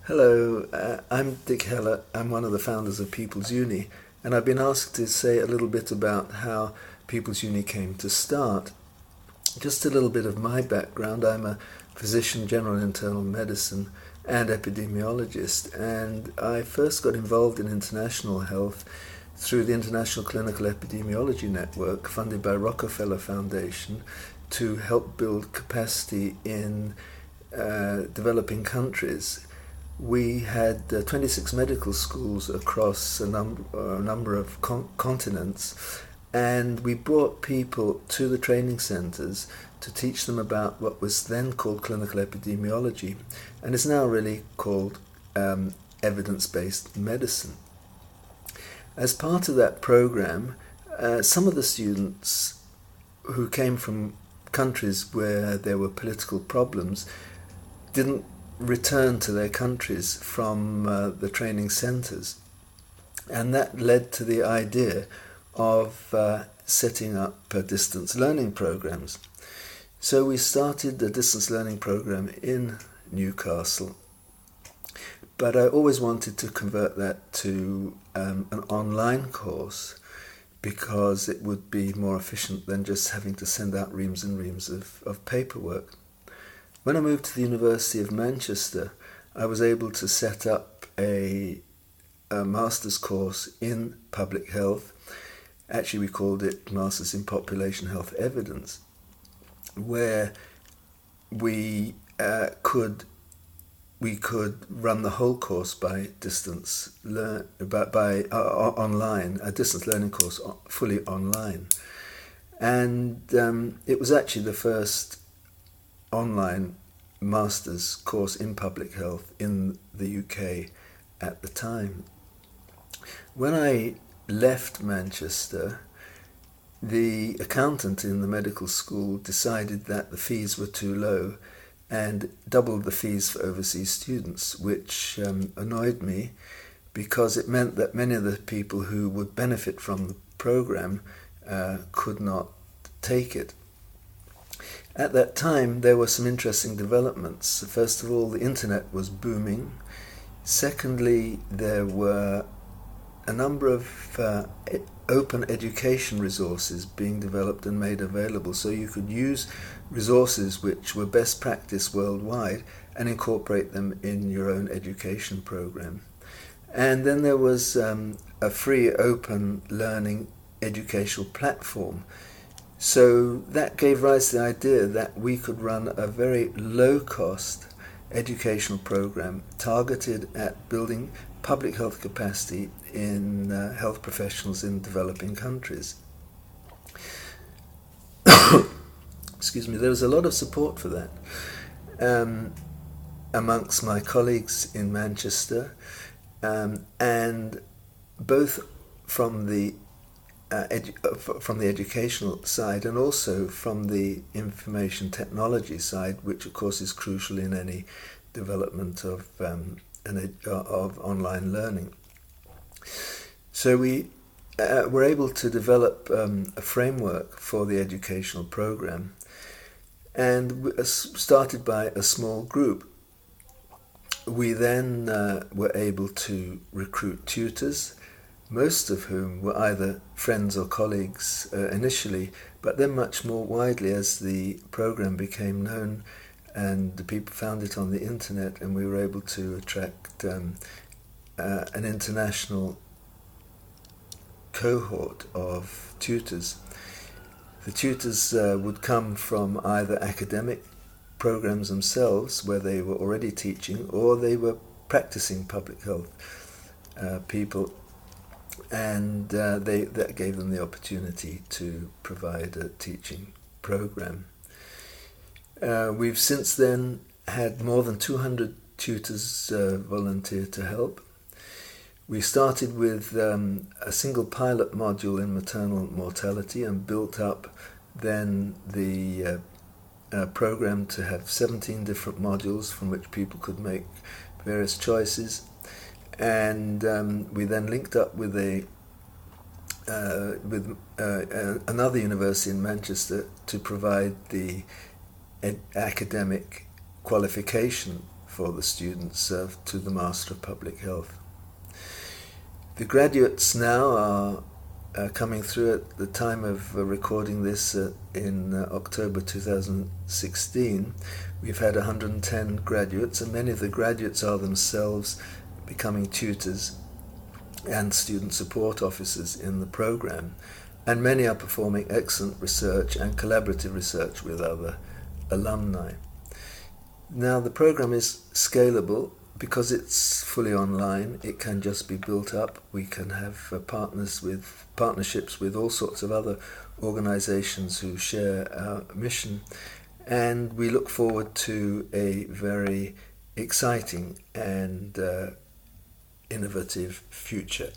Hello, I'm Dick Heller. I'm one of the founders of Peoples-uni, and I've been asked to say a little bit about how Peoples-uni came to start. Just a little bit of my background. I'm a physician, general internal medicine, and epidemiologist, and I first got involved in international health through the International Clinical Epidemiology Network, funded by Rockefeller Foundation, to help build capacity in developing countries. We had 26 medical schools across a number of continents, and we brought people to the training centres to teach them about what was then called clinical epidemiology, and is now really called evidence-based medicine. As part of that program, some of the students who came from countries where there were political problems didn't return to their countries from the training centres, and that led to the idea of setting up distance learning programs. So we started a distance learning program in Newcastle, but I always wanted to convert that to an online course because it would be more efficient than just having to send out reams and reams of paperwork. When I moved to the University of Manchester, I was able to set up a master's course in public health. Actually, we called it Masters in Population Health Evidence, where we could run the whole course by online, a distance learning course fully online, and it was actually the first online master's course in public health in the UK at the time. When I left Manchester, the accountant in the medical school decided that the fees were too low and doubled the fees for overseas students, which annoyed me because it meant that many of the people who would benefit from the program could not take it. At that time, there were some interesting developments. First of all, the internet was booming. Secondly, there were a number of open education resources being developed and made available, so you could use resources which were best practice worldwide and incorporate them in your own education program. And then there was a free open learning educational platform. So that gave rise to the idea that we could run a very low-cost educational program targeted at building public health capacity in health professionals in developing countries. Excuse me, there was a lot of support for that amongst my colleagues in Manchester, and both from the educational side and also from the information technology side, which of course is crucial in any development of online learning. So we were able to develop a framework for the educational program, and started by a small group. We then were able to recruit tutors, most of whom were either friends or colleagues initially, but then much more widely as the program became known and the people found it on the internet, and we were able to attract an international cohort of tutors. The tutors would come from either academic programs themselves, where they were already teaching, or they were practicing public health people, and that gave them the opportunity to provide a teaching program. We've since then had more than 200 tutors volunteer to help. We started with a single pilot module in maternal mortality and built up then the program to have 17 different modules from which people could make various choices. And we then linked up with another university in Manchester to provide the academic qualification for the students to the Master of Public Health. The graduates now are coming through at the time of recording this in October 2016. We've had 110 graduates, and many of the graduates are themselves becoming tutors and student support officers in the program, and many are performing excellent research and collaborative research with other alumni. Now, the program is scalable because it's fully online. It can just be built up. We can have partnerships with all sorts of other organizations who share our mission, and we look forward to a very exciting and innovative future